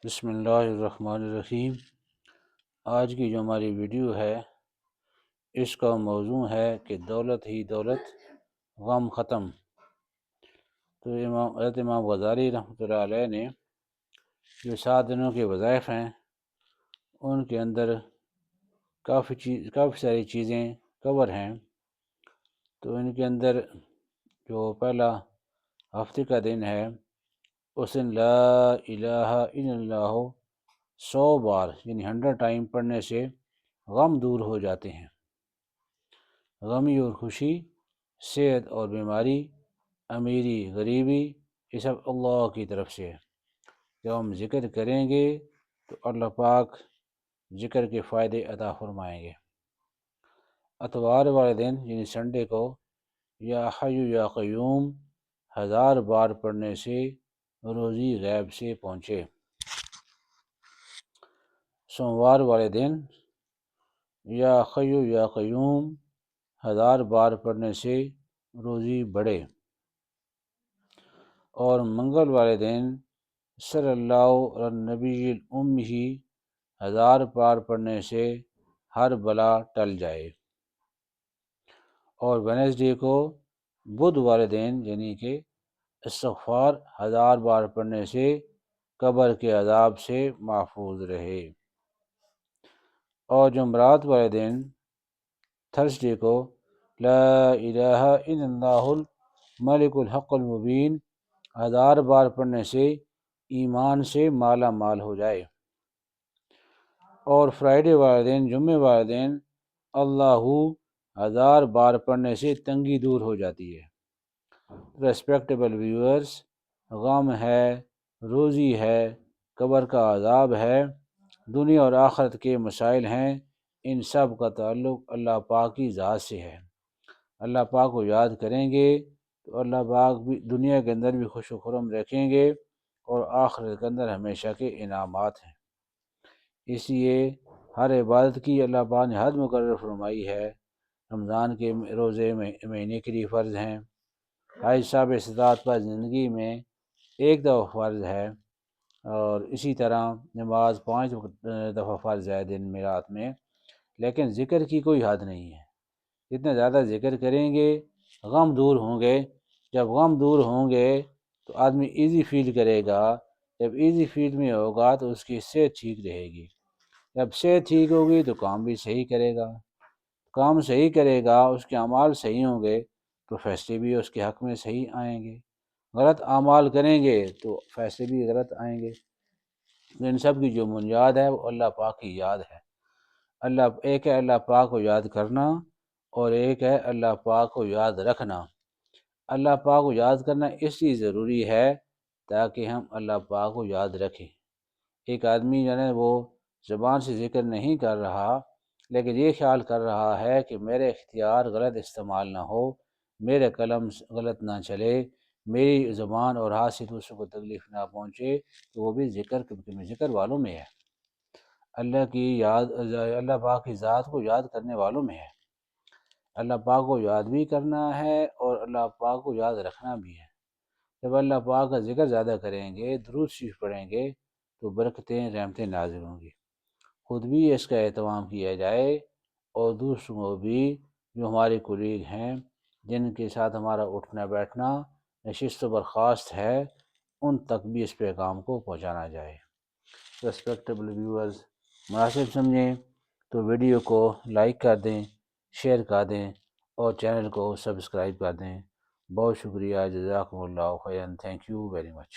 بسم اللہ الرحمن الرحیم۔ آج کی جو ہماری ویڈیو ہے اس کا موضوع ہے کہ دولت ہی دولت، غم ختم۔ تو حضرت امام غزالی رحمۃ اللہ علیہ نے جو 7 دنوں کے وظائف ہیں ان کے اندر کافی ساری چیزیں کور ہیں۔ تو ان کے اندر جو پہلا ہفتے کا دن ہے اس دن لا الہ الا اللہ 100 بار یعنی 100 ٹائم پڑھنے سے غم دور ہو جاتے ہیں۔ غمی اور خوشی، صحت اور بیماری، امیری غریبی، یہ سب اللہ کی طرف سے ہے۔ جب ہم ذکر کریں گے تو اللہ پاک ذکر کے فائدے عطا فرمائیں گے۔ اتوار والے دن یعنی سنڈے کو یا حی یا قیوم 1000 بار پڑھنے سے روزی غیب سے پہنچے۔ سوموار والے دن یا حی یا قیوم 1000 بار پڑھنے سے روزی بڑھے۔ اور منگل والے دن صلی اللہ علی النبی الامہ 1000 بار پڑھنے سے ہر بلا ٹل جائے۔ اور وینسڈے کو بدھ والے دن یعنی کہ استغفار 1000 بار پڑھنے سے قبر کے عذاب سے محفوظ رہے۔ اور جمعرات والے دن تھرسڈے کو لا الہ الا اللہ الملک الحق المبین 1000 بار پڑھنے سے ایمان سے مالا مال ہو جائے۔ اور فرائیڈے والے دن جمعے والے دن اللہ 1000 بار پڑھنے سے تنگی دور ہو جاتی ہے۔ ریسپیکٹیبل ویورز، غم ہے، روزی ہے، قبر کا عذاب ہے، دنیا اور آخرت کے مسائل ہیں، ان سب کا تعلق اللہ پاک کی ذات سے ہے۔ اللہ پاک کو یاد کریں گے تو اللہ پاک بھی دنیا کے اندر بھی خوش و خرم رکھیں گے اور آخرت کے اندر ہمیشہ کے انعامات ہیں۔ اس لیے ہر عبادت کی اللہ پاک نے حد مقرر فرمائی ہے۔ رمضان کے روزے مہینے کے لیے فرض ہیں۔ حج صاحب استطاعت پر زندگی میں ایک دفعہ فرض ہے، اور اسی طرح نماز 5 دفعہ فرض ہے دن میں رات میں۔ لیکن ذکر کی کوئی حد نہیں ہے۔ جتنا زیادہ ذکر کریں گے غم دور ہوں گے۔ جب غم دور ہوں گے تو آدمی ایزی فیل کرے گا۔ جب ایزی فیل میں ہوگا تو اس کی صحت ٹھیک رہے گی۔ جب صحت ٹھیک ہوگی تو کام بھی صحیح کرے گا۔ کام صحیح کرے گا، اس کے اعمال صحیح ہوں گے تو فیصلے بھی اس کے حق میں صحیح آئیں گے۔ غلط اعمال کریں گے تو فیصلے بھی غلط آئیں گے۔ ان سب کی جو بنیاد ہے وہ اللہ پاک کی یاد ہے۔ ایک ہے اللہ پاک کو یاد کرنا اور ایک ہے اللہ پاک کو یاد رکھنا۔ اللہ پاک کو یاد کرنا اس لیے ضروری ہے تاکہ ہم اللہ پاک کو یاد رکھیں۔ ایک آدمی وہ زبان سے ذکر نہیں کر رہا لیکن یہ خیال کر رہا ہے کہ میرے اختیار غلط استعمال نہ ہو، میرے قلم غلط نہ چلے، میری زبان اور ہاتھ سے دوسروں کو تکلیف نہ پہنچے، تو وہ بھی ذکر والوں میں ہے۔ اللہ پاک کی ذات کو یاد کرنے والوں میں ہے۔ اللہ پاک کو یاد بھی کرنا ہے اور اللہ پاک کو یاد رکھنا بھی ہے۔ جب اللہ پاک کا ذکر زیادہ کریں گے، درود شریف پڑھیں گے تو برکتیں رحمتیں نازل ہوں گی۔ خود بھی اس کا اہتمام کیا جائے اور دوسروں کو بھی جو ہمارے کولیگ ہیں، جن کے ساتھ ہمارا اٹھنا بیٹھنا نشست و برخاست ہے، ان تک بھی اس پیغام کو پہنچانا جائے۔ ریسپیکٹیبل ویورز، مناسب سمجھیں تو ویڈیو کو لائک کر دیں، شیئر کر دیں اور چینل کو سبسکرائب کر دیں۔ بہت شکریہ، جزاکم اللہ خیرا، تھینک یو ویری مچ۔